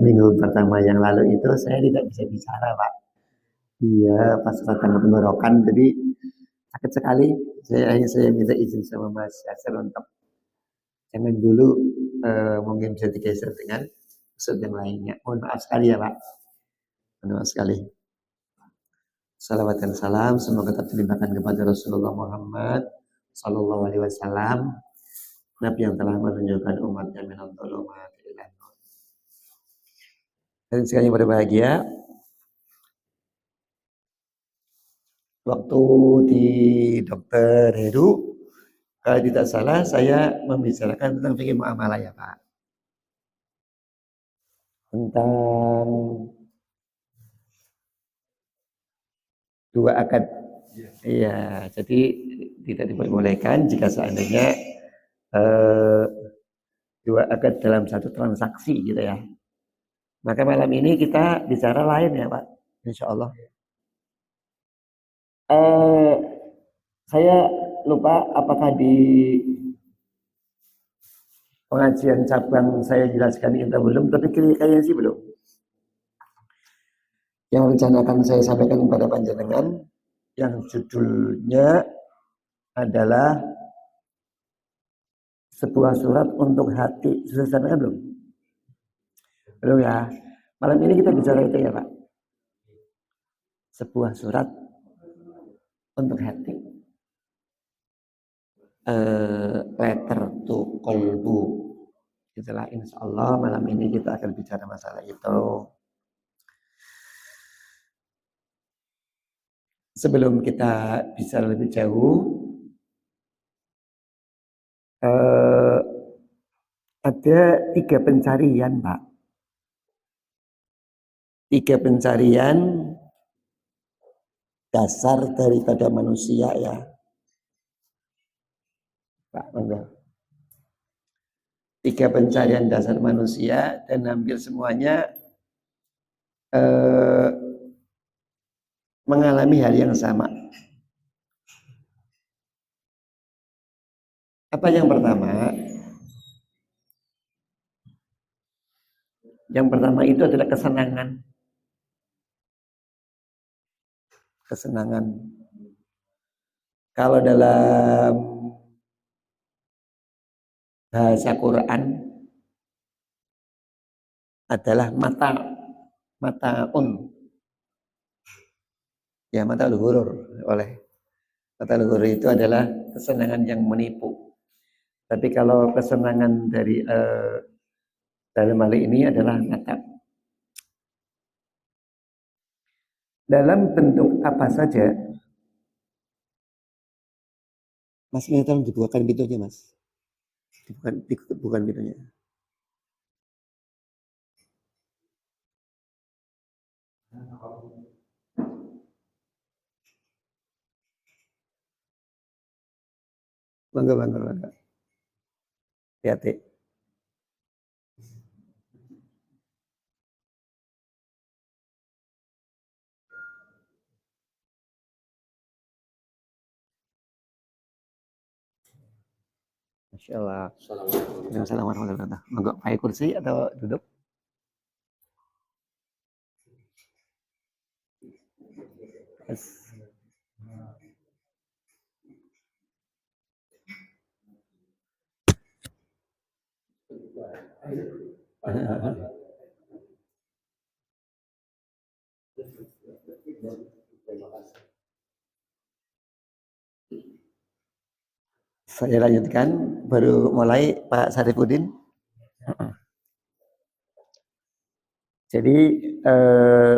minggu pertama yang lalu itu saya tidak bisa bicara, Pak. Iya, pas datang tenggorokan, jadi sakit sekali. Saya minta izin sama Mas Yasir untuk jangan dulu, mungkin bisa digeser dengan episode yang lainnya. Mohon maaf sekali ya, Pak. Mohon maaf sekali. Salawat dan salam semoga tetap dilimpahkan kepada Rasulullah Muhammad Sallallahu Alaihi Wasallam, Nabi yang telah menunjukkan umatnya minal dhulumat ila nur. Dan sekali yang berbahagia, waktu di Dokter Heru, kalau tidak salah saya membicarakan tentang fikih muamalah ya Pak. Tentang dua akad. Iya, jadi tidak diperbolehkan jika seandainya dua akad dalam satu transaksi gitu ya. Maka malam ini kita bicara lain ya Pak, insya Allah. Saya lupa apakah di pengajian cabang saya jelaskan itu belum, tapi kayaknya sih belum. Yang rencana akan saya sampaikan kepada panjenengan, yang judulnya adalah sebuah surat untuk hati. Sudah sampaikan belum? Belum ya. Malam ini kita bicara itu ya Pak. Sebuah surat untuk hati. Letter to kolbu. Itulah insya Allah malam ini kita akan bicara masalah itu. Sebelum kita bisa lebih jauh, ada 3 pencarian, Pak. 3 pencarian dasar daripada manusia ya. Pak, enggak. 3 pencarian dasar manusia dan hampir semuanya mengalami hal yang sama. Apa yang pertama? Yang pertama itu adalah kesenangan. Kesenangan. Kalau dalam bahasa Quran adalah mataun. Ya, mata luhur oleh mata luhur itu adalah kesenangan yang menipu. Tapi kalau kesenangan dari dalam hal ini adalah mata. Dalam bentuk apa saja? Mas, ini tolong dibukakan pintunya, Mas. Bukan pintunya. Bangga. Hati-hati. Masya Allah. Assalamualaikum warahmatullahi wabarakatuh. Monggo pakai kursi atau duduk? Yes. Saya lanjutkan, baru mulai Pak Sarifudin. Jadi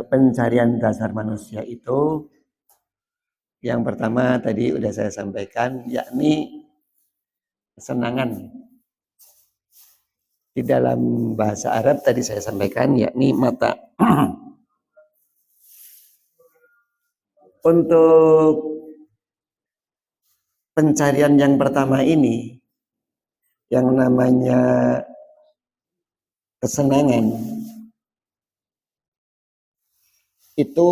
pencarian dasar manusia itu yang pertama tadi udah saya sampaikan, yakni kesenangan. Di dalam bahasa Arab tadi saya sampaikan, yakni mata. Untuk pencarian yang pertama ini, yang namanya kesenangan, itu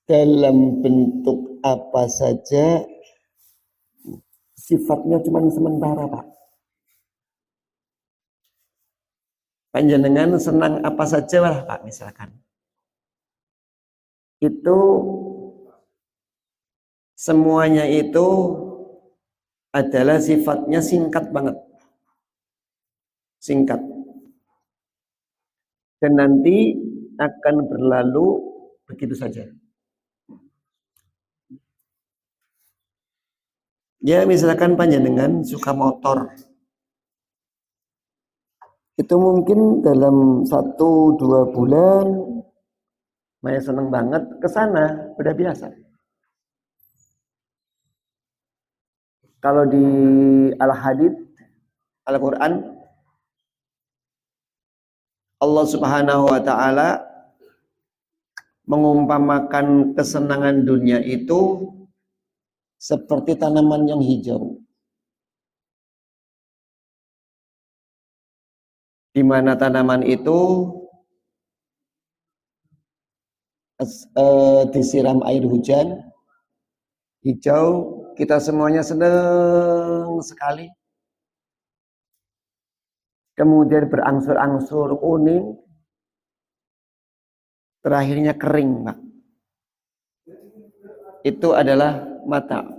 dalam bentuk apa saja sifatnya cuma sementara Pak. Panjenengan senang apa saja lah Pak misalkan. Itu semuanya itu adalah sifatnya singkat banget. Singkat. Dan nanti akan berlalu begitu saja. Ya misalkan panjenengan suka motor. Itu mungkin dalam 1-2 bulan Maya seneng banget ke sana, udah biasa. Kalau di Al-Hadid, Al-Quran, Allah Subhanahu wa Ta'ala mengumpamakan kesenangan dunia itu seperti tanaman yang hijau. Di mana tanaman itu disiram air hujan, hijau, kita semuanya senang sekali. Kemudian berangsur-angsur kuning, terakhirnya kering, Pak. Itu adalah mata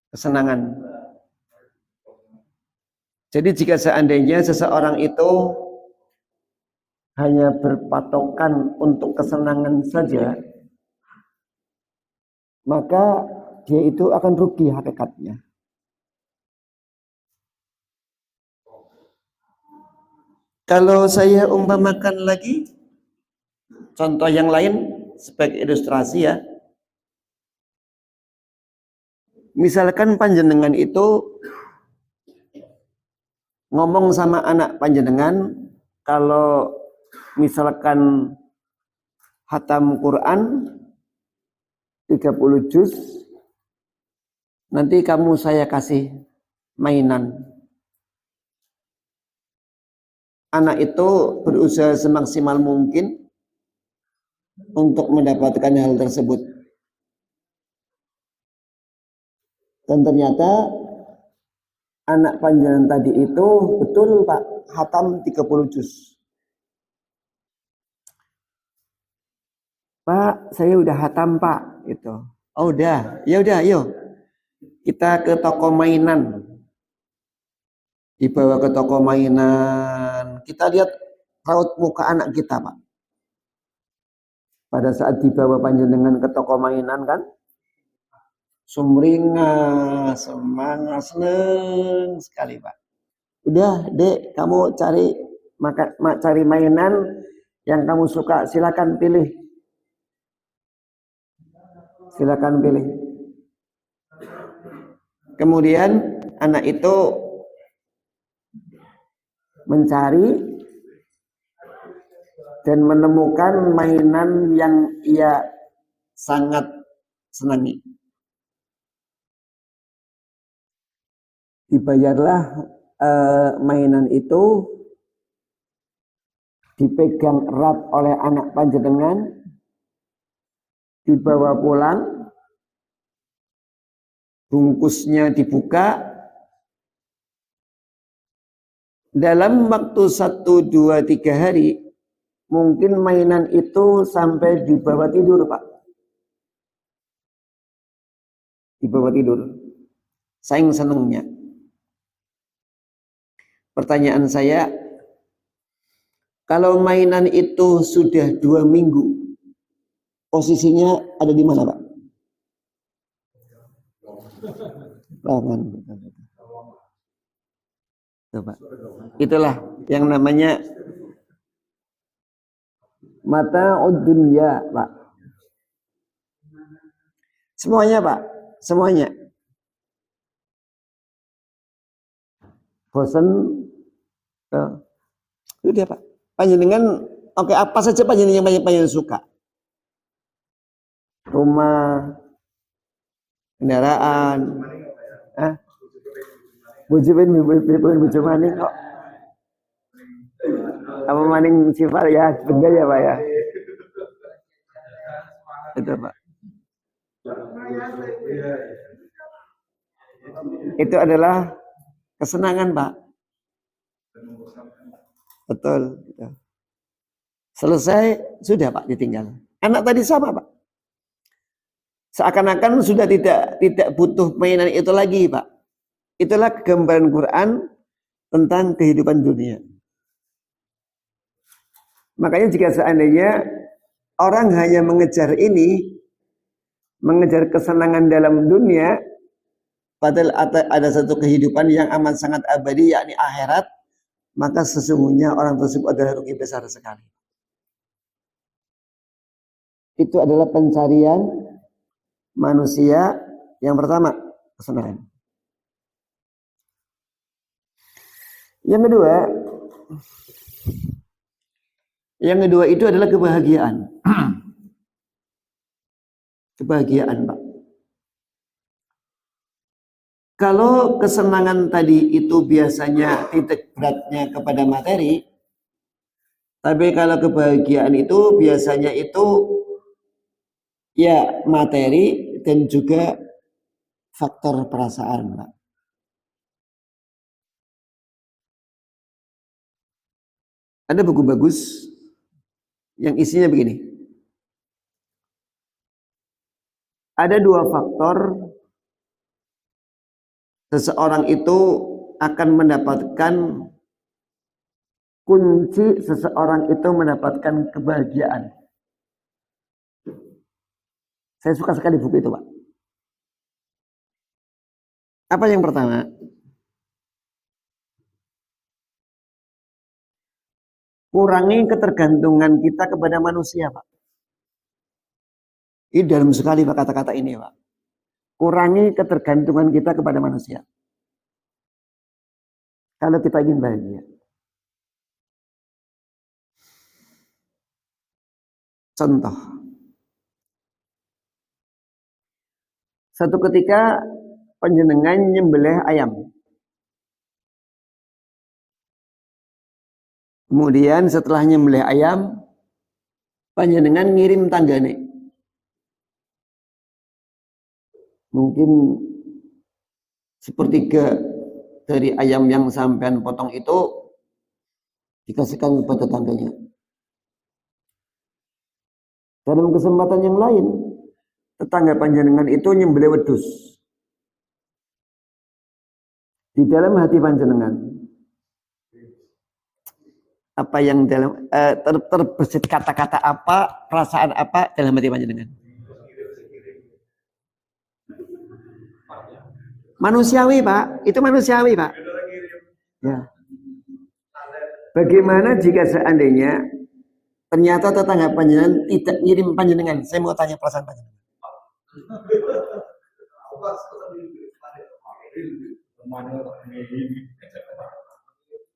kesenangan. Jadi jika seandainya seseorang itu hanya berpatokan untuk kesenangan saja, maka dia itu akan rugi hakikatnya. Kalau saya umpamakan lagi contoh yang lain sebagai ilustrasi ya. Misalkan panjenengan itu ngomong sama anak panjenengan, kalau misalkan hatam Quran 30 juz, nanti kamu saya kasih mainan. Anak itu berusaha semaksimal mungkin untuk mendapatkan hal tersebut. Dan ternyata anak panjenengan tadi itu betul Pak, hatam 30 juz. Pak, saya udah hatam Pak, gitu. Oh udah, ya udah, ayo kita ke toko mainan. Dibawa ke toko mainan, kita lihat raut muka anak kita Pak. Pada saat dibawa panjenengan ke toko mainan kan, sumringah, semangat, seneng sekali Pak. Udah dek, kamu cari mainan yang kamu suka, silakan pilih. Silakan pilih. Kemudian anak itu mencari dan menemukan mainan yang ia sangat senangi. Dibayarlah mainan itu, dipegang erat oleh anak panjenengan, dibawa pulang, bungkusnya dibuka. Dalam waktu 1-2-3 hari, mungkin mainan itu sampai dibawa tidur, Pak. Dibawa tidur. Saking senengnya. Pertanyaan saya, kalau mainan itu sudah 2 minggu, posisinya ada di mana, Pak? Coba. Itulah yang namanya mata dunya, Pak. Semuanya, Pak. Semuanya. Bosan. Udah, Pak. Panjenengan, oke, apa saja panjenengan yang panjenengan suka? Rumah, kendaraan, bojo maning kok. Apa maning sifat ya, benda ya Pak ya. Itu Pak. Itu adalah kesenangan Pak. Betul. Gitu. Selesai, sudah Pak ditinggal. Anak tadi sama Pak. Seakan-akan sudah tidak butuh mainan itu lagi Pak. Itulah gambaran Quran tentang kehidupan dunia. Makanya jika seandainya orang hanya mengejar ini, mengejar kesenangan dalam dunia, padahal ada satu kehidupan yang amat sangat abadi, yakni akhirat, maka sesungguhnya orang tersebut adalah rugi besar sekali. Itu adalah pencarian manusia yang pertama, kesenangan. Yang kedua itu adalah kebahagiaan. Kebahagiaan, Pak. Kalau kesenangan tadi itu biasanya titik beratnya kepada materi, tapi kalau kebahagiaan itu biasanya itu ya materi dan juga faktor perasaan, Pak. Ada buku bagus yang isinya begini. Ada dua faktor seseorang itu akan mendapatkan kunci seseorang itu mendapatkan kebahagiaan. Saya suka sekali buku itu, Pak. Apa yang pertama? Kurangi ketergantungan kita kepada manusia, Pak. Ini dalam sekali Pak kata-kata ini, Pak. Kurangi ketergantungan kita kepada manusia. Kalau kita ingin bahagia. Contoh. Satu ketika panjenengan nyembelih ayam. Kemudian setelah nyembelih ayam, panjenengan ngirim tanggane. Mungkin sepertiga dari ayam yang sampean potong itu dikasihkan kepada tangganya. Dalam kesempatan yang lain, tetangga panjenengan itu nyembelih wedhus. Di dalam hati panjenengan, apa yang dalam terbesit kata-kata apa, perasaan apa dalam hati panjenengan? Manusiawi, Pak. Itu manusiawi, Pak. Ya. Bagaimana jika seandainya ternyata tetangga panjenengan tidak ngirim panjenengan? Saya mau tanya perasaan panjenengan.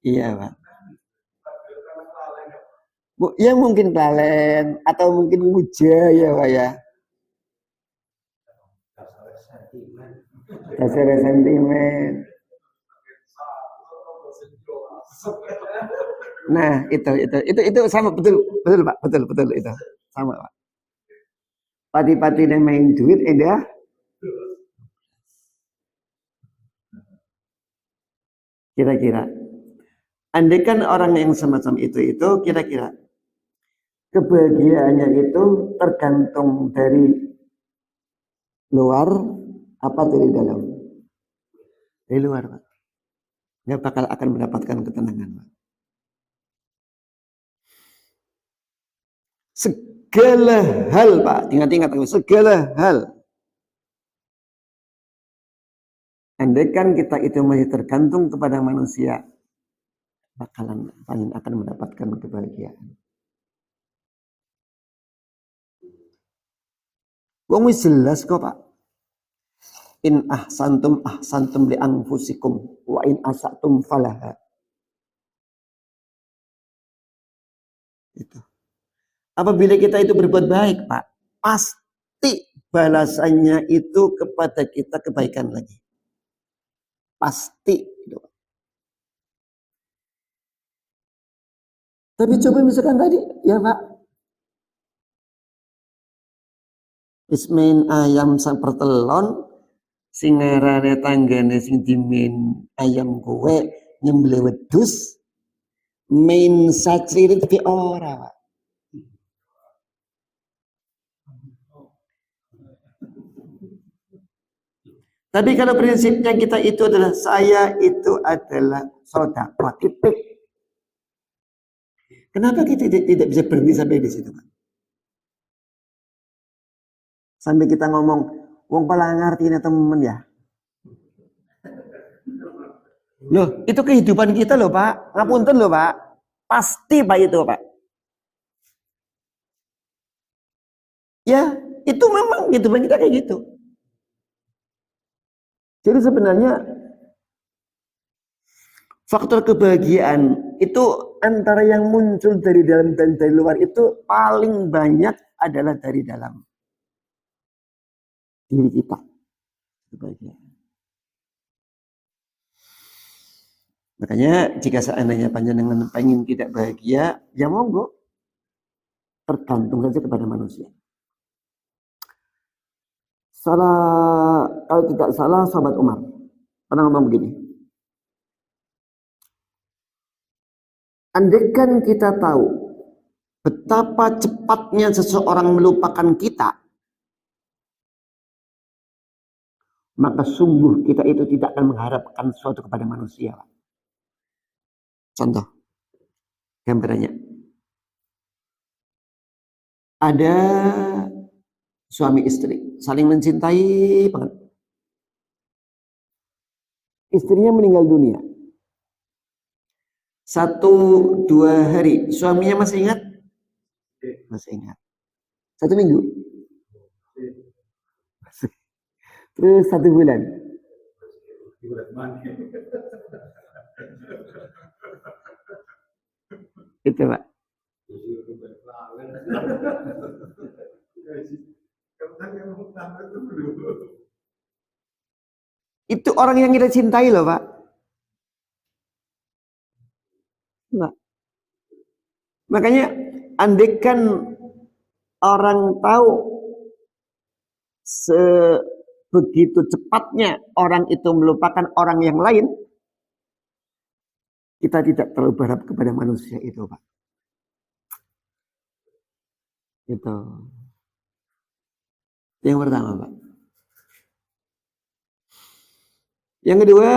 Iya, Pak. Bu, ya mungkin kelalen atau mungkin muja ya, Pak ya. Dasar sentimen. Nah, itu sama betul Pak, betul itu. Sama, Pak. Pati-pati yang main duit indah. Kira-kira andai kan orang yang semacam itu kira-kira kebahagiaannya itu tergantung dari luar apa dari dalam? Dari luar, Pak. Nggak bakal akan mendapatkan ketenangan, Pak. Segala hal, Pak. Ingat-ingat, segala hal. Andai kan kita itu masih tergantung kepada manusia, bakalan akan mendapatkan kebahagiaan. Wong wis jelas kok, Pak. In ahsantum li anfusikum wa in asatum falaha. Itu. Apabila kita itu berbuat baik, Pak, pasti balasannya itu kepada kita kebaikan lagi. Pasti. Tapi coba misalkan tadi, ya Pak, ismain ayam sang pertelon, sing ngarane tanggane sing dimin ayam kowe nyembelih wedhus, main satri tapi ora, Pak. Tapi kalau prinsipnya kita itu adalah saya itu adalah sedekah titik. Kenapa kita tidak bisa berhenti sampai di situ, Pak? Sampai kita ngomong, wong pala ngerti ini temen ya. Loh, itu kehidupan kita loh, Pak. Ngapunten loh, Pak. Pasti, Pak, itu, Pak. Ya, itu memang kehidupan kita kayak gitu. Jadi sebenarnya faktor kebahagiaan itu antara yang muncul dari dalam dan dari luar itu paling banyak adalah dari dalam diri kita. Kebahagiaan. Makanya jika seandainya panjenengan pengen tidak bahagia, ya monggo. Tergantung saja kepada manusia. Kalau tidak salah, sahabat Umar pernah ngomong begini. Andaikan kita tahu betapa cepatnya seseorang melupakan kita, maka sungguh kita itu tidak akan mengharapkan sesuatu kepada manusia. Contoh, gambarannya. Ada suami istri, saling mencintai banget. Istrinya meninggal dunia. 1-2 hari, suaminya masih ingat? Masih ingat. 1 minggu? Terus 1 bulan? Itu, Pak. Itu orang yang kita cintai loh, Pak. Nah. Makanya andaikan orang tahu sebegitu cepatnya orang itu melupakan orang yang lain, kita tidak terlalu berharap kepada manusia itu, Pak. Itu. Yang pertama, Pak. Yang kedua,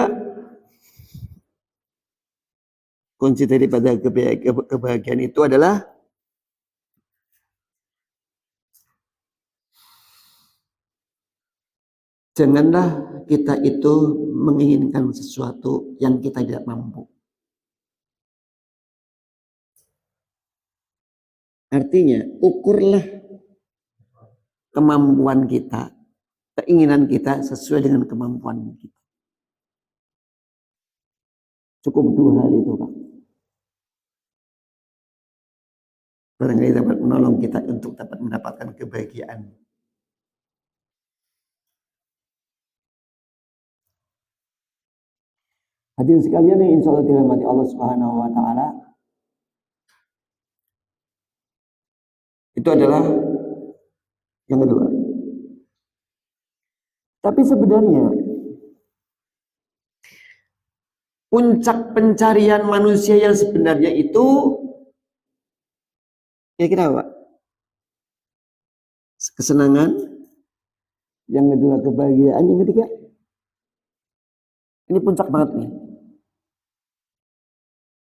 kunci daripada kebahagiaan itu adalah janganlah kita itu menginginkan sesuatu yang kita tidak mampu. Artinya, ukurlah kemampuan kita, keinginan kita sesuai dengan kemampuan kita. Cukup 2 hal itu, Pak. Barangkali dapat menolong kita untuk dapat mendapatkan kebahagiaan. Hadirin sekalian yang insya Allah dirahmati Allah Subhanahu wa Ta'ala, itu adalah yang kedua. Tapi sebenarnya puncak pencarian manusia yang sebenarnya itu kira-kira apa? Kesenangan, yang kedua kebahagiaan, yang ketiga ini puncak banget nih.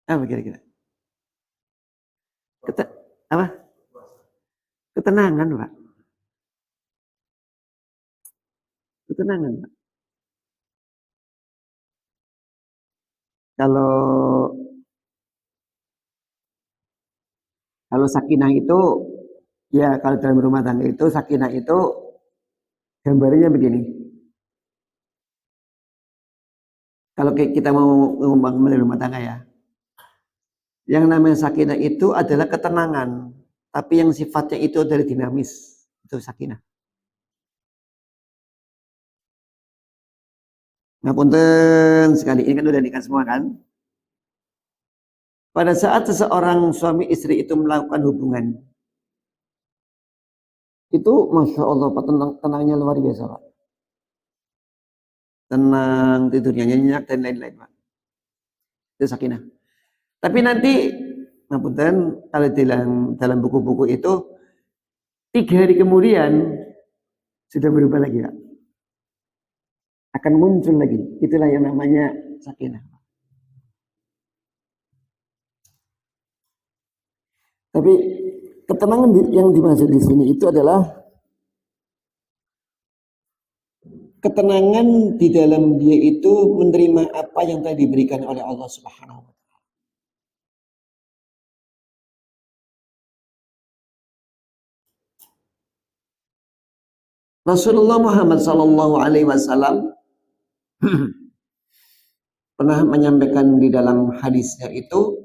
Apa kira-kira? Apa? Ketenangan, Pak. Ketenangan, Pak. Kalau sakinah itu, ya kalau dalam rumah tangga itu sakinah itu gambarnya begini. Kalau kita mau membangun rumah tangga ya, yang namanya sakinah itu adalah ketenangan, tapi yang sifatnya itu dari dinamis, itu sakinah. Ngapunten sekali, ini kan udah nikah semua kan? Pada saat seseorang suami istri itu melakukan hubungan, itu Masya Allah Pak, tenangnya luar biasa Pak. Tenang, tidurnya nyenyak dan lain-lain Pak. Itu sakinah. Tapi nanti, ngapunten, kalau dalam buku-buku itu 3 hari kemudian sudah berubah lagi, Pak. Akan muncul lagi. Itulah yang namanya sakinah. Tapi ketenangan yang dimaksud di sini itu adalah ketenangan di dalam dia itu menerima apa yang telah diberikan oleh Allah Subhanahu wa taala. Rasulullah Muhammad sallallahu alaihi wasallam pernah menyampaikan di dalam hadisnya itu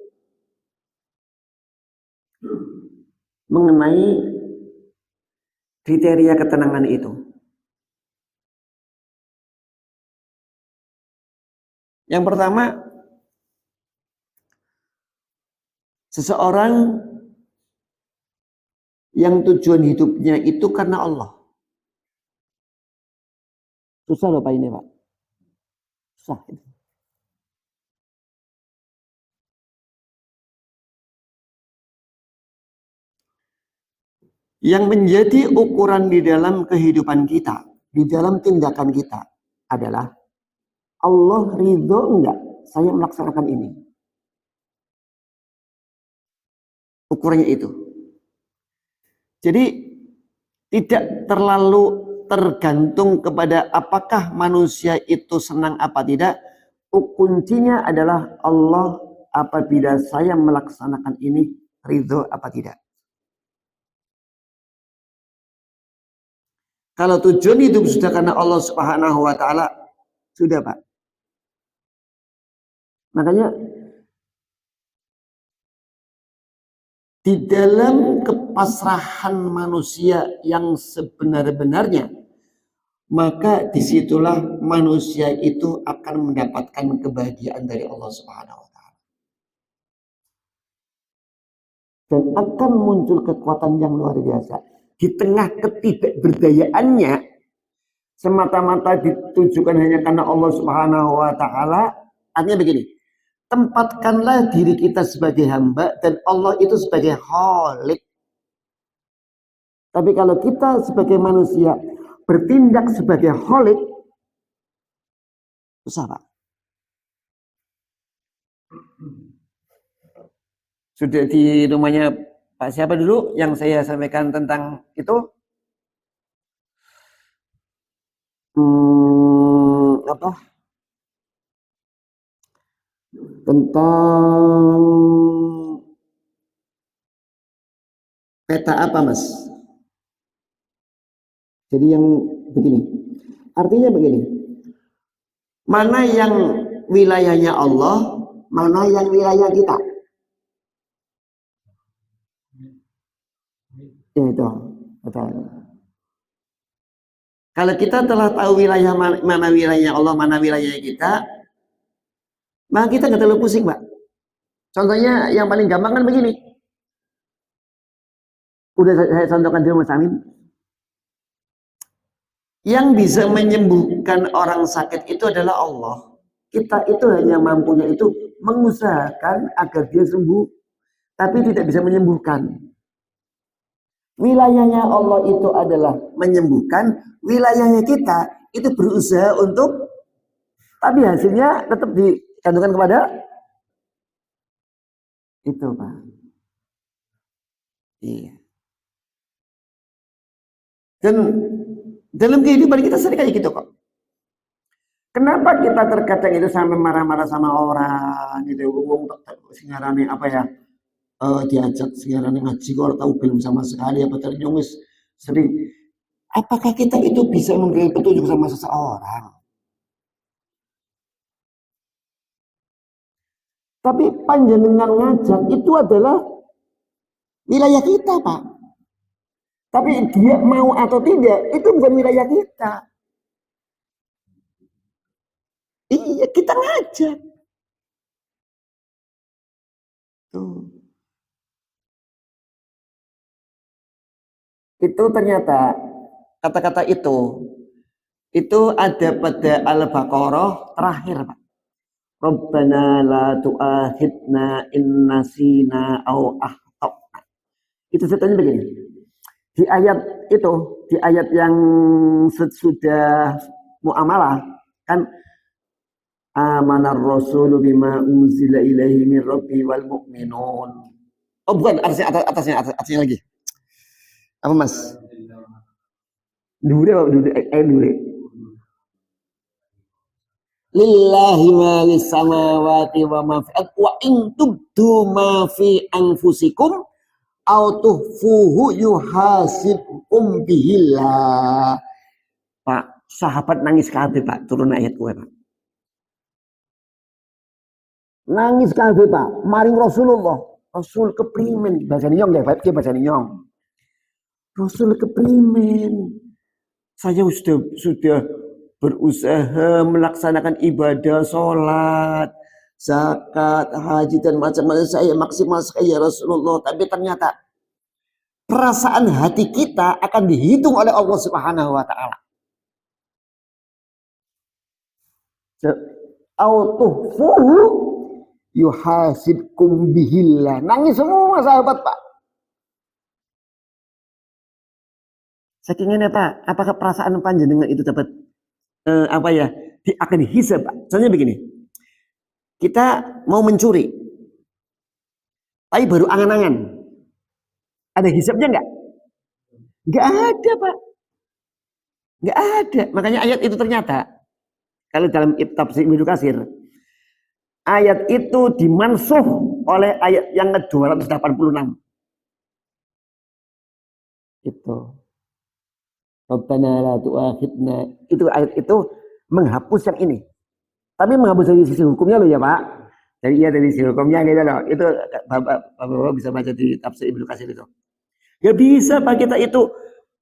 mengenai kriteria ketenangan itu. Yang pertama, seseorang yang tujuan hidupnya itu karena Allah. Susah loh Pak ini Pak. Susah. Yang menjadi ukuran di dalam kehidupan kita, di dalam tindakan kita adalah Allah ridho enggak saya melaksanakan ini. Ukurannya itu. Jadi tidak terlalu tergantung kepada apakah manusia itu senang apa tidak. Kuncinya adalah Allah apabila saya melaksanakan ini ridho apa tidak. Kalau tujuan hidup sudah karena Allah Subhanahu wa taala, sudah Pak. Makanya di dalam kepasrahan manusia yang sebenar-benarnya, maka disitulah manusia itu akan mendapatkan kebahagiaan dari Allah Subhanahu wa taala. Dan akan muncul kekuatan yang luar biasa. Di tengah ketidakberdayaannya, semata-mata ditujukan hanya karena Allah Subhanahu wa taala, artinya begini, tempatkanlah diri kita sebagai hamba dan Allah itu sebagai khalik. Tapi kalau kita sebagai manusia bertindak sebagai khalik, susah Pak. Sudah di rumahnya Pak siapa dulu yang saya sampaikan tentang itu? Apa? Tentang peta apa Mas? Jadi yang begini. Artinya begini. Mana yang wilayahnya Allah, mana yang wilayah kita? Ya itu, betul. Kalau kita telah tahu wilayah mana wilayahnya Allah, mana wilayahnya kita, maka kita nggak terlalu pusing, Pak. Contohnya yang paling gampang kan begini. Udah saya contohkan di rumah Samin. Yang bisa menyembuhkan orang sakit itu adalah Allah. Kita itu hanya mampunya itu mengusahakan agar dia sembuh, tapi tidak bisa menyembuhkan. Wilayahnya Allah itu adalah menyembuhkan, wilayahnya kita itu berusaha untuk, tapi hasilnya tetap dikandungkan kepada itu Pak. Iya. Dan dalam kehidupan kita sering kayak gitu kok. Kenapa kita terkadang itu sampai marah-marah sama orang gitu, singarane apa ya? Diajak singarane ngaji kok tahu belum sama sekali apa ternyumis sering. Apakah kita itu bisa memberi petunjuk sama seseorang? Tapi panjenengan ngajak itu adalah wilayah kita, Pak. Tapi dia mau atau tidak, itu bukan wilayah kita. Iya, kita ngajak. Tuh. Itu ternyata kata-kata itu ada pada Al-Baqarah terakhir, Pak. Rabbana la tu'akhidna in nasina au akhtana. Itu ceritanya begini. Di ayat itu, di ayat yang sudah muamalah kan amanar rasulu bima unzila ilaihi min rabbi wal mu'minun. Oh bukan, atasnya lagi. Apa mas? Dure, dure. Lillahi ma samawati wa ma fi wa in tubdu ma fi anfusikum au tuhfuhu yuhasibkum bihillah. Pak, sahabat nangis kabeh Pak, turun ayat kowe Pak. Nangis kabeh Pak, maring Rasulullah. Rasul keprimen bahasa nyong ya, Pak, bahasa nyong. Rasul keprimen. Saya sudah berusaha melaksanakan ibadah, sholat, zakat, haji dan macam-macam saya maksimal sekali ya Rasulullah. Tapi ternyata perasaan hati kita akan dihitung oleh Allah Subhanahu wa taala. Autuhfuhu yuhasibkum bihillah. Nangis semua sahabat Pak. Saking ini Pak, apakah perasaan panjenengan itu dapat akan dihisab Pak? Soalnya begini, kita mau mencuri, tapi baru angan-angan, ada hisabnya nggak? Nggak ada Pak, nggak ada. Makanya ayat itu ternyata kalau dalam tafsir Ibnu Katsir, ayat itu dimansuh oleh ayat yang ke-286. Itu. Rabbana la tu'akhidna. Itu ayat itu menghapus yang ini. Tapi menghapus dari sisi hukumnya loh ya Pak. Dari sisi hukumnya gitu loh. Itu Bapak bisa baca di tafsir Ibnu Katsir itu. Gak bisa Pak kita itu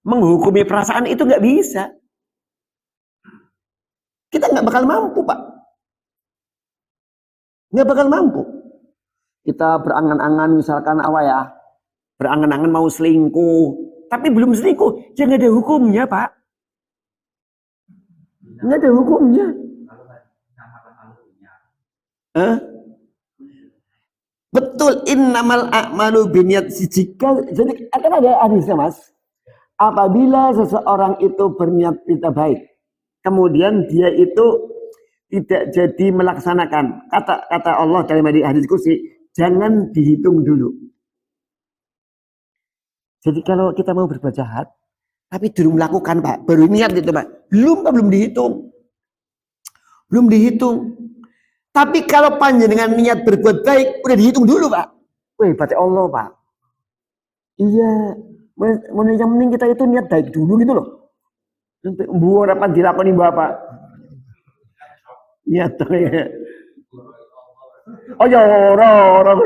menghukumi perasaan itu gak bisa. Kita gak bakal mampu Pak. Gak bakal mampu. Kita berangan-angan misalkan apa ya. Berangan-angan mau selingkuh. Tapi belum selingkuh, ya nggak ada hukumnya Pak. Nggak ada hukumnya. Betul, innamal a'malu binniyat. Jadi akan ada hadisnya Mas. Apabila seseorang itu berniat tidak baik, kemudian dia itu tidak jadi melaksanakan kata Allah dalam hadis kursi, jangan dihitung dulu. Jadi kalau kita mau berbuat jahat, tapi belum melakukan Pak, baru niat gitu Pak, belum dihitung. Belum dihitung. Tapi kalau panjenengan niat berbuat baik, udah dihitung dulu Pak. Wih, baca Allah Pak. Iya, yang penting kita itu niat baik dulu gitu loh. Buat apa dilakoni Bapak? Niat ya. Oh ya, orang.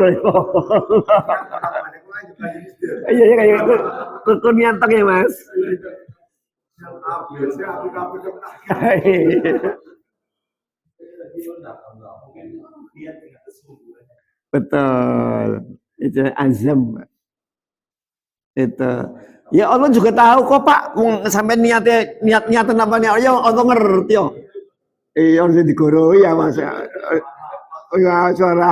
Iya kayak gitu. Kuniantang ya Mas. Betul. Itu azam. Itu. Ya Allah juga tahu kok Pak. Sampai niatnya namanya ya Allah ngerti yo. Harus digoroi ya Mas. Ya suara.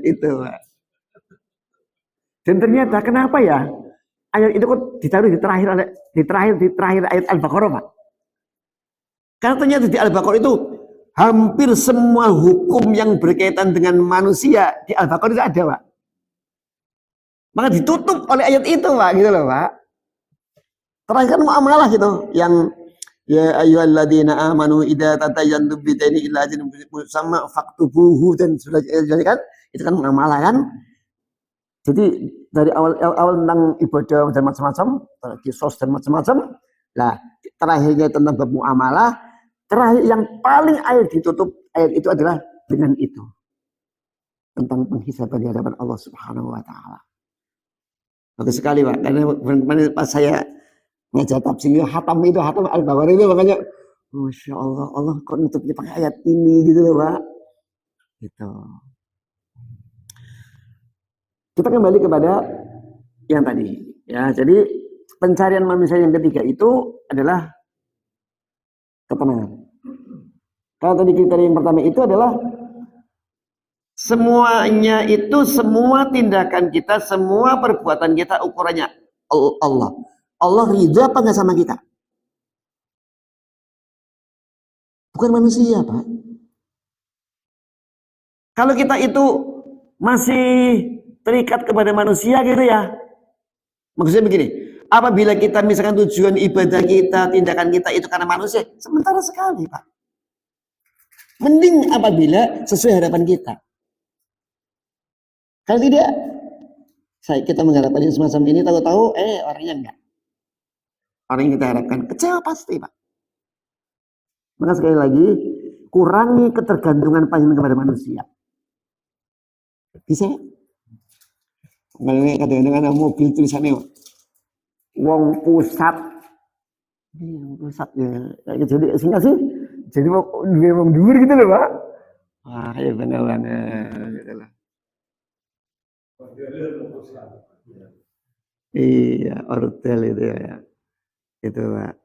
Itu Pak. Dan ternyata kenapa ya ayat itu kok ditaruh di terakhir ayat Al-Baqarah Pak? Karena ternyata di Al-Baqarah itu hampir semua hukum yang berkaitan dengan manusia di Al-Baqarah itu ada Pak. Maka ditutup oleh ayat itu Pak, gitu loh Pak. Terakhir kan muamalah gitu yang ya ayyuhalladzina amanu idza tatayantum bidaini ila ajalin musamma faktubuhu dan sudah jadi kan itu kan muamalah kan. Jadi dari awal tentang ibadah dan macam-macam, kisos dan macam-macam. Nah, terakhirnya tentang bab muamalah, terakhir yang paling ayat ditutup ayat itu adalah dengan itu. Tentang penghisaban di hadapan Allah Subhanahu wa taala. Bagus sekali Pak, karena pas saya ngajar tafsir hatam Al-Baqarah itu makanya Masya Allah, Allah kok nutupnya pakai ayat ini gitu loh Pak. Gitu. Kita kembali kepada yang tadi. Ya, jadi pencarian manusia yang ketiga itu adalah ketenangan. Kalau tadi kriteria yang pertama itu adalah semuanya itu, semua tindakan kita, semua perbuatan kita ukurannya Allah. Allah ridha apa nggak sama kita? Bukan manusia, Pak. Kalau kita itu masih terikat kepada manusia gitu ya, maksudnya begini, apabila kita misalkan tujuan ibadah kita, tindakan kita itu karena manusia, sementara sekali, Pak. Mending apabila sesuai harapan kita. Kalau tidak, kita mengharapkan semacam ini, tahu-tahu orangnya enggak. Orang yang kita harapkan kecewa pasti, Pak. Maka sekali lagi, kurangi ketergantungan panjenengan kepada manusia. Bisa? Kadang-kadang ada mobil tulisannya wong pusat. Wong pusat ya. Jadi sehingga sih jadi wong dhuwur gitu loh, Pak. Wah, ya benar banget gitu loh. Iya, ortel itu ya. Itu, Pak.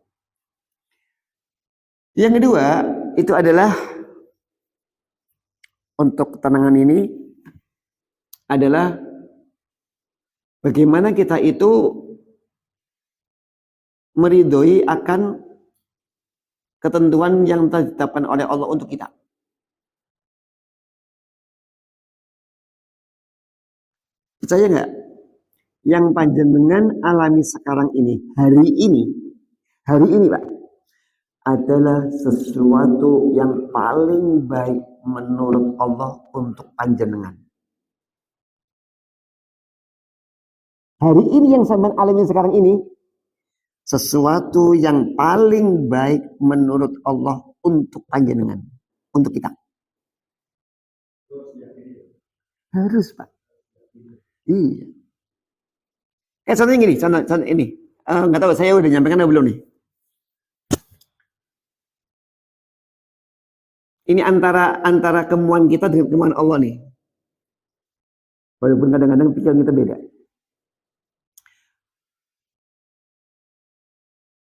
Yang kedua, itu adalah untuk ketenangan ini adalah bagaimana kita itu meridhoi akan ketentuan yang ditetapkan oleh Allah untuk kita. Percaya nggak? Yang panjenengan alami sekarang ini, hari ini Pak, adalah sesuatu yang paling baik menurut Allah untuk panjenengan. Hari ini yang sampean alami sekarang ini, sesuatu yang paling baik menurut Allah untuk panjenengan, untuk kita. Harus, Pak. Iya. Contohnya gini, contoh ini. Nggak tahu saya udah nyampaikan atau belum nih. Ini antara kemauan kita dengan kemauan Allah nih. Walaupun kadang-kadang pikiran kita beda.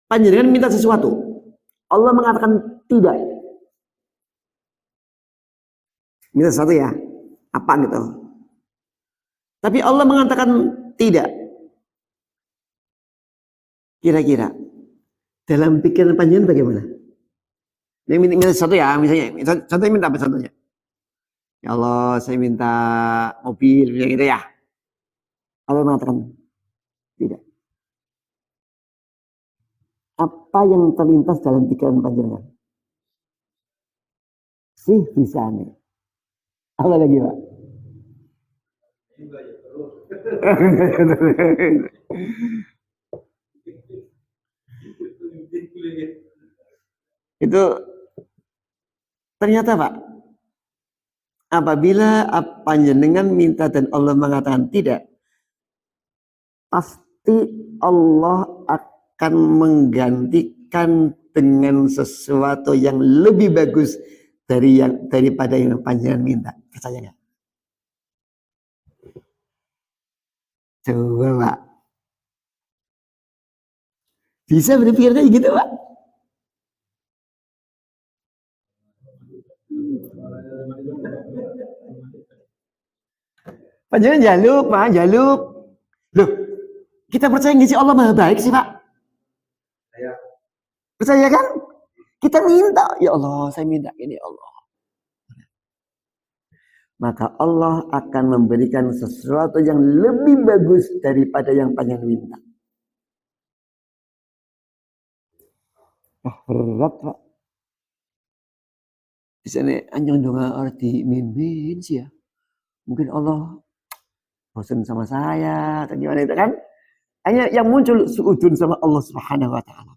Panjenengan minta sesuatu, Allah mengatakan tidak. Minta sesuatu ya, apa gitu. Tapi Allah mengatakan tidak. Kira-kira dalam pikiran panjenengan bagaimana? Dia minta sesuatu ya, misalnya, contohnya minta apa contohnya? Ya Allah, saya minta mobil, misalnya gitu ya. Allah mengatakan tidak. Apa yang terlintas dalam pikiran panjenengan? Sih bisa nih. Apa lagi, Pak? Itu ternyata, Pak, apabila panjenengan minta dan Allah mengatakan tidak, pasti Allah akan menggantikan dengan sesuatu yang lebih bagus daripada yang panjenengan minta. Percaya nggak? Coba, Pak. Bisa berpikir kayak gitu, Pak? Panjenengan jaluk, Pak, jaluk. Loh, kita percaya nggak sih Allah Maha baik sih, Pak? Percaya kan? Kita minta, ya Allah, saya minta ini, ya Allah. Maka Allah akan memberikan sesuatu yang lebih bagus daripada yang panjenengan minta. Berat, Pak. Di sana anjing doa arti mimpin sih ya. Mungkin Allah bosan sama saya atau gimana itu kan? Hanya yang muncul suudun sama Allah Subhanahu wa taala.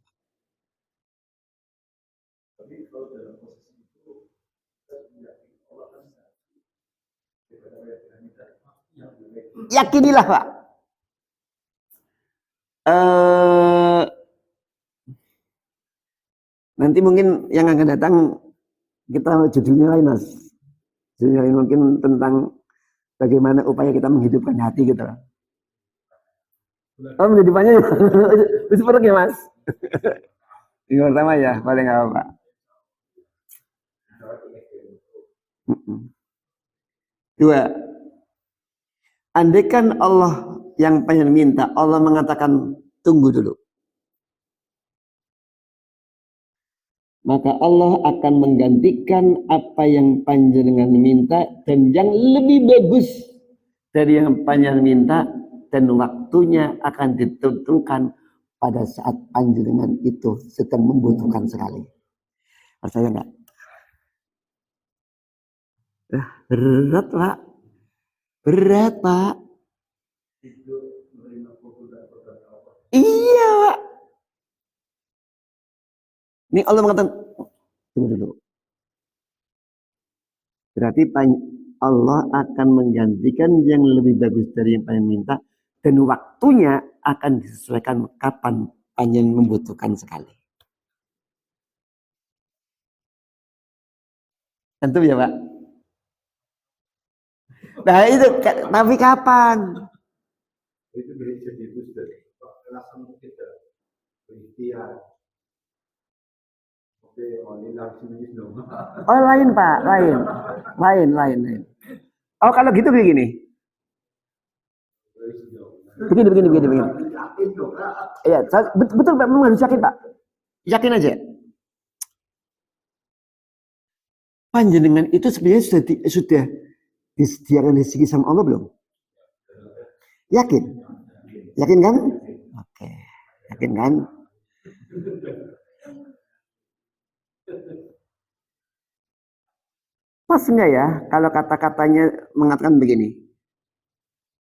Yakinilah, Pak. Nanti mungkin yang akan datang kita judulnya lain, Mas. Judulnya lain mungkin tentang bagaimana upaya kita menghidupkan hati gitu. Oh, menghidupkannya itu perlu ya, Mas. Yang pertama ya, paling nggak apa-apa. Dua, andaikan Allah yang pengen minta, Allah mengatakan tunggu dulu, maka Allah akan menggantikan apa yang panjenengan minta dan yang lebih bagus dari yang panjenengan minta, dan waktunya akan ditentukan pada saat panjenengan itu sedang membutuhkan sekali. Percaya nggak? Berat Pak, berat Pak. Iya Pak. Ini Allah mengatakan tunggu dulu. Berarti Allah akan menggantikan yang lebih bagus dari yang panjenengan minta, dan waktunya akan disesuaikan kapan panjenengan membutuhkan sekali. Tentu ya Pak. Nah itu, tapi kapan? Itu jadi booster. Langsung kita berikhtiar. Oh lain Pak, lain. Oh kalau gitu begini. Begini. Iya, betul Pak, memang harus yakin Pak. Yakin aja. Panjenengan itu sebenarnya sudah disediakan rezeki sama Allah belum? Yakin? Yakin kan? Oke. Yakin kan? Pas enggak ya kalau kata-katanya mengatakan begini?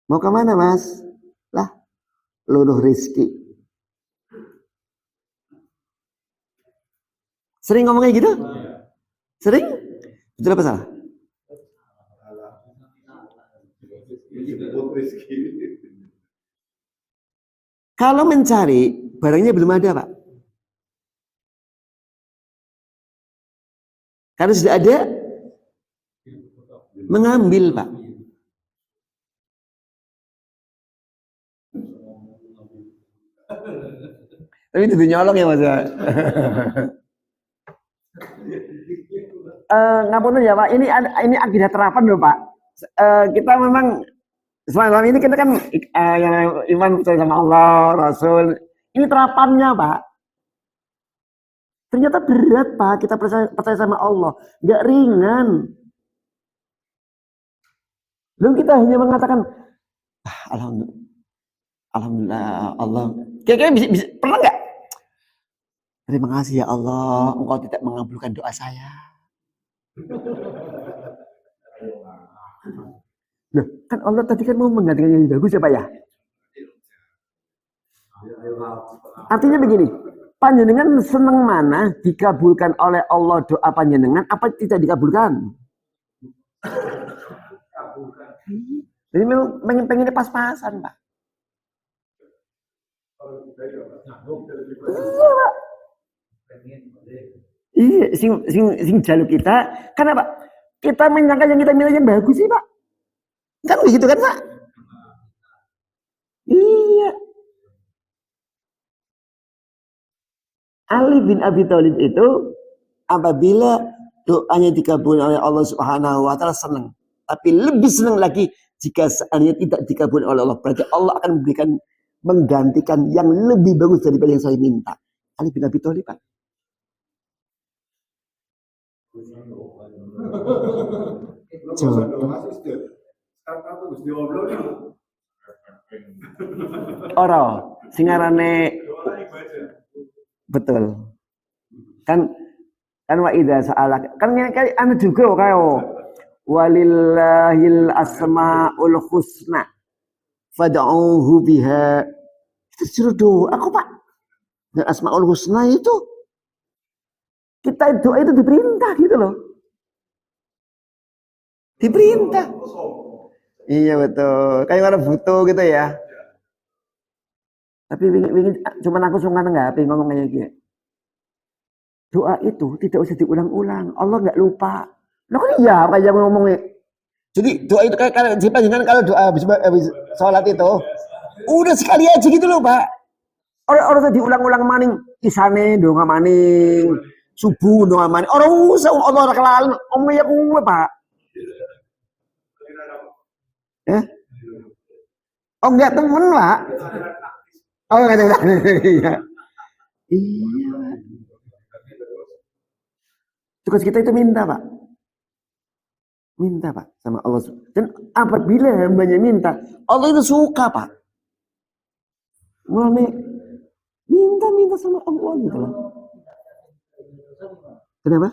Mau kemana Mas? Lah, luruh rezeki. Sering ngomongnya gitu? Sering? Betul apa salah? Kalau mencari, barangnya belum ada Pak. Kalau sudah ada, mengambil Pak. Tapi itu nyolong ya Mas ya. Ngapunten ya Pak, ini akidah terapan loh Pak. Kita memang selama ini kita kan yang iman percaya sama Allah, Rasul. Ini terapannya Pak. Ternyata berat Pak, kita percaya sama Allah, nggak ringan. Lalu kita hanya mengatakan, Alhamdulillah Allah. Kira-kira bisa pernah nggak? Terima kasih ya Allah, Engkau tidak mengabulkan doa saya. Loh, kan Allah tadi kan mau menggantikan yang bagus ya Pak ya? Artinya begini, panjenengan senang mana dikabulkan oleh Allah doa panjenengan, apa tidak dikabulkan? Jadi memang pengennya pas-pasan Pak. Iya Pak. Iya, sing jaluk kita, kenapa? Kita menyangka yang kita milih yang bagus sih Pak. Kan begitu kan Pak? Iya. Ali bin Abi Thalib itu apabila doanya dikabulkan oleh Allah Subhanahu wa taala senang. Tapi lebih senang lagi jika seandainya tidak dikabulkan oleh Allah. Berarti Allah akan menggantikan yang lebih bagus daripada yang saya minta. Ali bin Abi Thalib Pak. Ora, singarane betul. Kan wa idza sa'ala. Kan anu juga kayo. Walillahil asmaul husna fad'uhu biha. Itu suruh doa aku Pak. Dan asmaul husna itu kita doa itu diperintah gitu loh. Diperintah. Iya betul. Kayak orang butuh gitu ya. Tapi cuma aku sungkan enggak ngomong kayak gitu. Doa itu tidak usah diulang-ulang. Allah enggak lupa. Lo kan iya kayak ngomongnya. Jadi doa itu kayak jangan kalau doa habis sholat itu udah sekali aja gitu loh Pak. Orang diulang-ulang maning isane doa maning subuh doa maning. Orang usah Allah kelalen omnya kuwe Pak. Ya? Oh enggak temen Pak. Oh enggak ada. Iya. Iya. Tugas kita itu minta Pak. Minta Pak sama Allah. Dan apabila hambanya minta, Allah itu suka Pak. Mulai minta sama Allah gitu loh. Kenapa?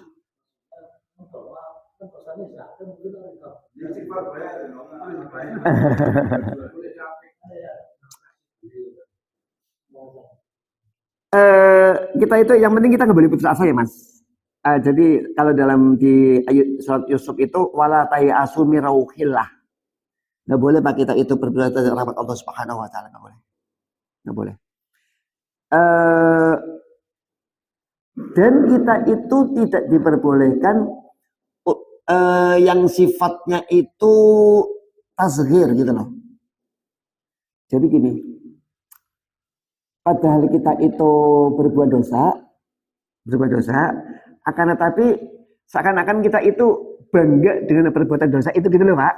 Kita itu yang penting kita nggak boleh putus asa ya Mas. Jadi kalau dalam di surat Yusuf itu wala tayasu min rauhillah. Nggak boleh Pak kita itu berdoa terhadap rahmat Allah Subhanahu wa taala, nggak boleh. Nggak boleh. Dan kita itu tidak diperbolehkan yang sifatnya itu tasghir gitu loh. Jadi gini, padahal kita itu berbuat dosa, akan tetapi seakan-akan kita itu bangga dengan perbuatan dosa itu gitu loh Pak.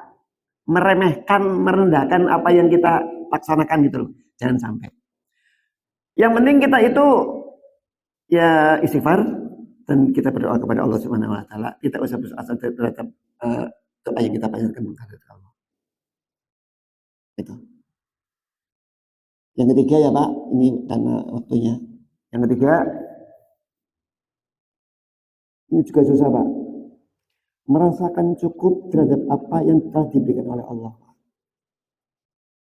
Meremehkan, merendahkan apa yang kita laksanakan gitu loh. Jangan sampai. Yang penting kita itu ya istighfar dan kita berdoa kepada Allah Subhanahu wa taala. Kita usah putus asa terhadap doa yang kita panjatkan kepada Allah. Itu. Yang ketiga ya Pak, ini karena waktunya. Yang ketiga, ini juga susah Pak. Merasakan cukup terhadap apa yang telah diberikan oleh Allah.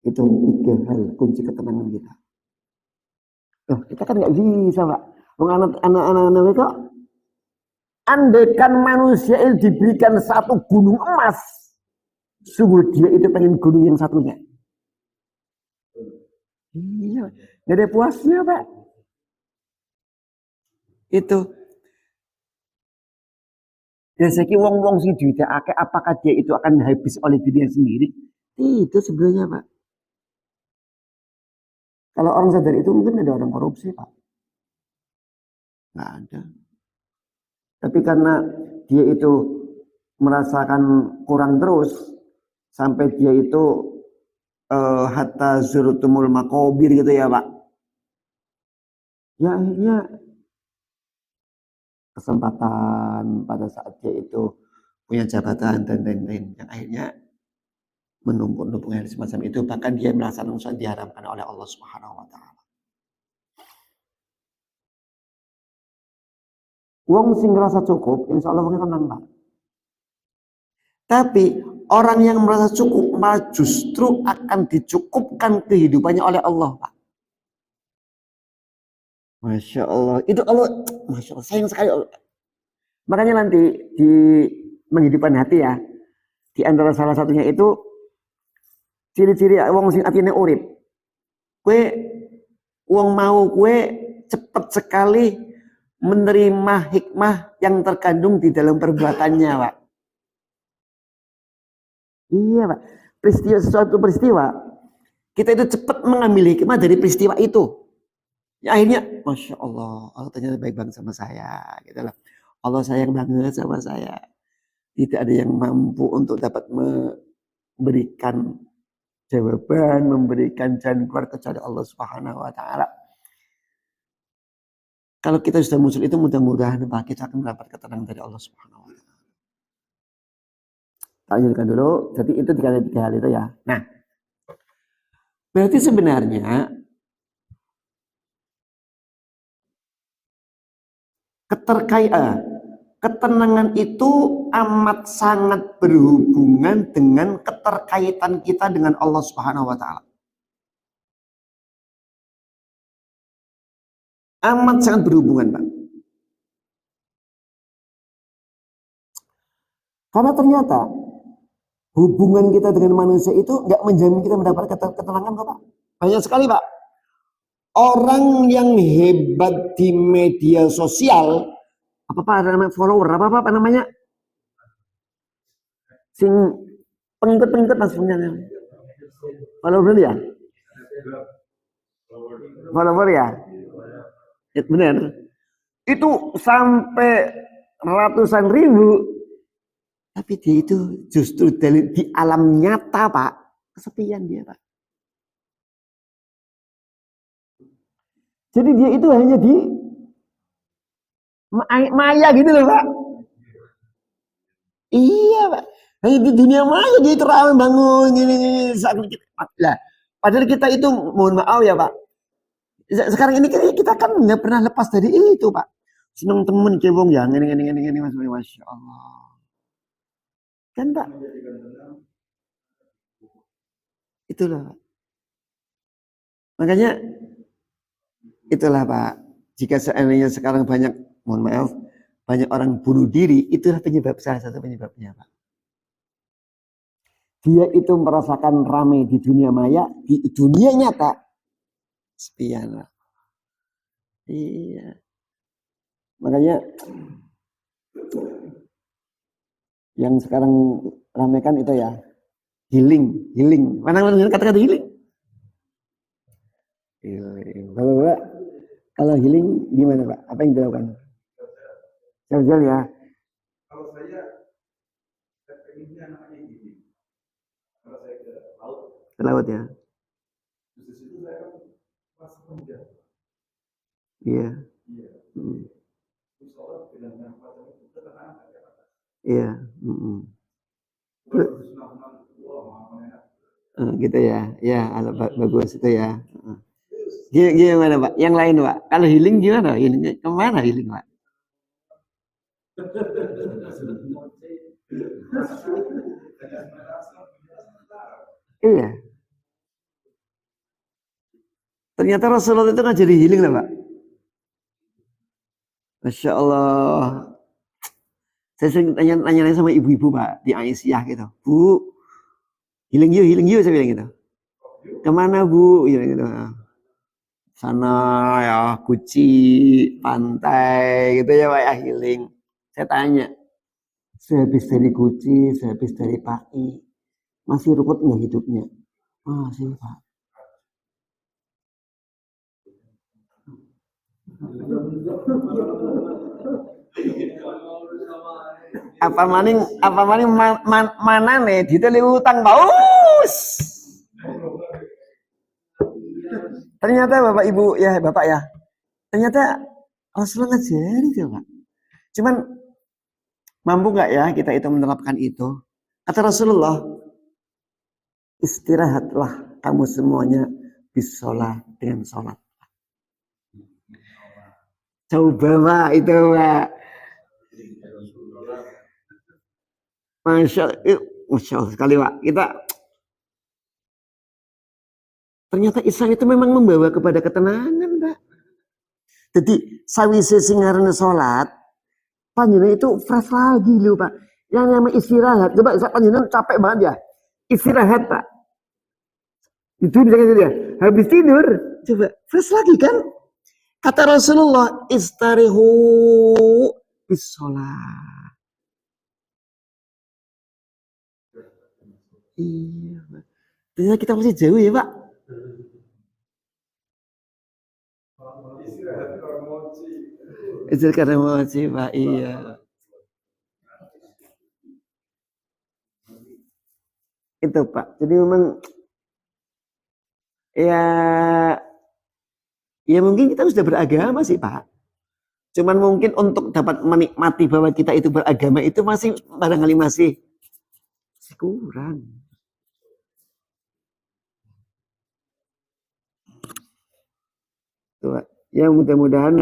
Itu 3 hal kunci ketenangan kita. Oh, kita kan nggak bisa Pak. Anak-anak mereka, andaikan manusia ini diberikan satu gunung emas, sungguh dia itu pengen gunung yang satunya. Iya, nggak ada puasnya Pak. Itu. Biasanya wong-wong sing duitnya akeh, apakah dia itu akan habis oleh dirinya sendiri? Itu sebenarnya Pak. Kalau orang sadar itu mungkin ada orang korupsi Pak. Nggak ada. Tapi karena dia itu merasakan kurang terus, sampai dia itu hatta zurtumul makobir gitu ya Pak. Ya akhirnya kesempatan pada saat dia itu punya jabatan dan lain-lain yang akhirnya menumpuk-numpuk hal semacam itu, bahkan dia merasa langsung diharamkan oleh Allah Subhanahu wa taala. Wong sing ngerasa cukup, insya Allah wongnya tenang Pak. Tapi orang yang merasa cukup malah justru akan dicukupkan kehidupannya oleh Allah Pak. Masya Allah, itu Allah, Masya Allah, sayang sekali Allah. Makanya nanti di menghidupkan hati ya, di antara salah satunya itu ciri-ciri wong sing atine urip. Kue wong mau kue cepet sekali menerima hikmah yang terkandung di dalam perbuatannya, Pak. Iya, Pak. Suatu peristiwa, kita itu cepat mengambil hikmah dari peristiwa itu. Ya, akhirnya, Masya Allah, Allah ternyata baik banget sama saya. Gitu lah. Allah sayang banget sama saya. Tidak ada yang mampu untuk dapat memberikan jawaban, memberikan jalan keluar kecuali Allah Subhanahu wa taala. Kalau kita sudah muncul itu mudah-mudahan Pak kita akan mendapat ketenangan dari Allah Subhanahu wa taala. Tak lanjutkan dulu. Jadi itu 3 hal itu ya. Nah, berarti sebenarnya ketenangan itu amat sangat berhubungan dengan keterkaitan kita dengan Allah Subhanahu wa taala. Amat sangat berhubungan, Pak. Karena ternyata hubungan kita dengan manusia itu nggak menjamin kita mendapat ketenangan kok Pak. Banyak sekali Pak. Orang yang hebat di media sosial, apa namanya follower, apa namanya, sing pengikut maksudnya, follower ya, follower ya, benar. Itu sampai ratusan ribu, tapi dia itu justru di alam nyata Pak. Kesepian dia, Pak. Jadi dia itu hanya di maya gitu loh, Pak. Iya, Pak. Hanya di dunia maya dia itu ramai bangun ini saat kita. Lah, padahal kita itu mohon maaf ya, Pak. Sekarang ini kita kan nggak pernah lepas dari itu, Pak. Seneng temen cebong ya, ini masya Allah. Kan, Pak? Itulah, Pak. Makanya itulah, Pak. Jika seandainya sekarang banyak, mohon maaf, banyak orang bunuh diri, itulah penyebab, salah satu penyebabnya, Pak. Dia itu merasakan ramai di dunia maya, di dunia nyata sepian, Pak. Iya. Makanya yang sekarang ramaikan itu ya healing. Mana kata-kata healing? Healing. Kalau healing gimana, Pak? Apa yang dilakukan? Jalan ya. Kalau saya pengennya namanya healing. Kalau saya ke laut. Ke laut ya. Di situ saya merasa penjara. Iya. Iya. Iya. Gitu ya. Ya, bagus itu ya. Gimana, Pak? Yang lain, Pak? Kalau healing gimana? Healing kemana healing, Pak? Iya. Ternyata Rasulullah itu kan jadi healing lah, Pak. Masya Allah. Saya sering tanya sama ibu-ibu, Pak, di Aisyah gitu. Bu, healing you, saya bilang gitu. Kemana, Bu? Gitu. Sana ya, Guci, pantai, gitu ya, Pak, ya, healing. Saya tanya, sehabis dari Guci, sehabis dari Paki, masih rukut nggak hidupnya? Masih, Pak. Apa maning mana nih diteli utang paus. Ternyata Bapak Ibu ya, Bapak ya. Ternyata Rasulullah ngajari itu, Pak. Cuman mampu nggak ya kita itu menerapkan itu? Kata Rasulullah, istirahatlah kamu semuanya bisolah dengan sholat. Coba, Pak, itu, Pak. Masya Allah sekali, Pak. Ternyata Islam itu memang membawa kepada ketenangan, Pak. Jadi sawise sing ngarane salat, panjenengan itu fresh lagi lho, Pak. Yang namanya istirahat. Coba panjenengan capek banget ya. Istirahat, Pak. Itu misalnya gitu ya. Habis tidur, coba fresh lagi kan? Kata Rasulullah, istarihu bis sholat. Iya, Pak. Ternyata kita masih jauh ya, Pak. Istirahat karena moci, Pak. Iya. Itu, Pak. Jadi memang ya mungkin kita sudah beragama sih, Pak. Cuman mungkin untuk dapat menikmati bahwa kita itu beragama itu masih barangkali masih kurang. Tuh, ya mudah-mudahan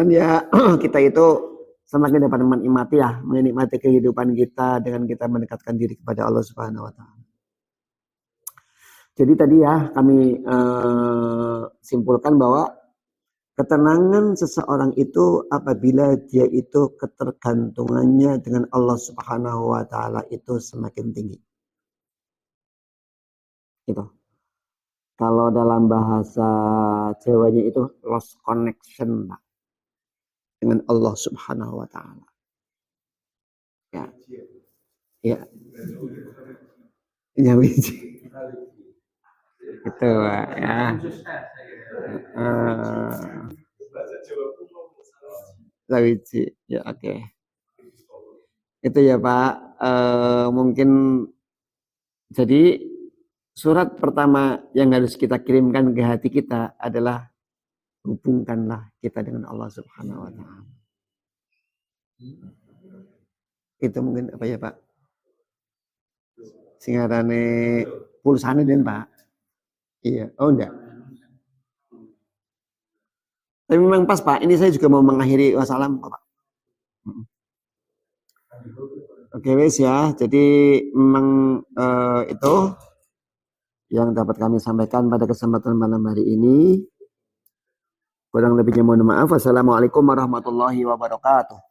ya kita itu semakin dapat menikmati kehidupan kita dengan kita mendekatkan diri kepada Allah Subhanahu wa taala. Jadi tadi ya kami simpulkan bahwa ketenangan seseorang itu apabila dia itu ketergantungannya dengan Allah Subhanahu wa taala itu semakin tinggi. Itu. Kalau dalam bahasa Jawanya itu lost connection, Pak, dengan Allah Subhanahu wa taala. Ya. Ya. Ya, itu, Pak, ya. Lawiji, ya oke. Okay. Itu ya, Pak. Mungkin Jadi surat pertama yang harus kita kirimkan ke hati kita adalah hubungkanlah kita dengan Allah Subhanahu wa taala. Itu mungkin apa ya, Pak? Singarane pulsane den, Pak. Iya. Oh enggak. Tapi memang pas, Pak. Ini saya juga mau mengakhiri wassalam, Pak. Oke, wes ya. Jadi memang itu yang dapat kami sampaikan pada kesempatan malam hari ini. Kurang lebihnya mohon maaf. Wassalamualaikum warahmatullahi wabarakatuh.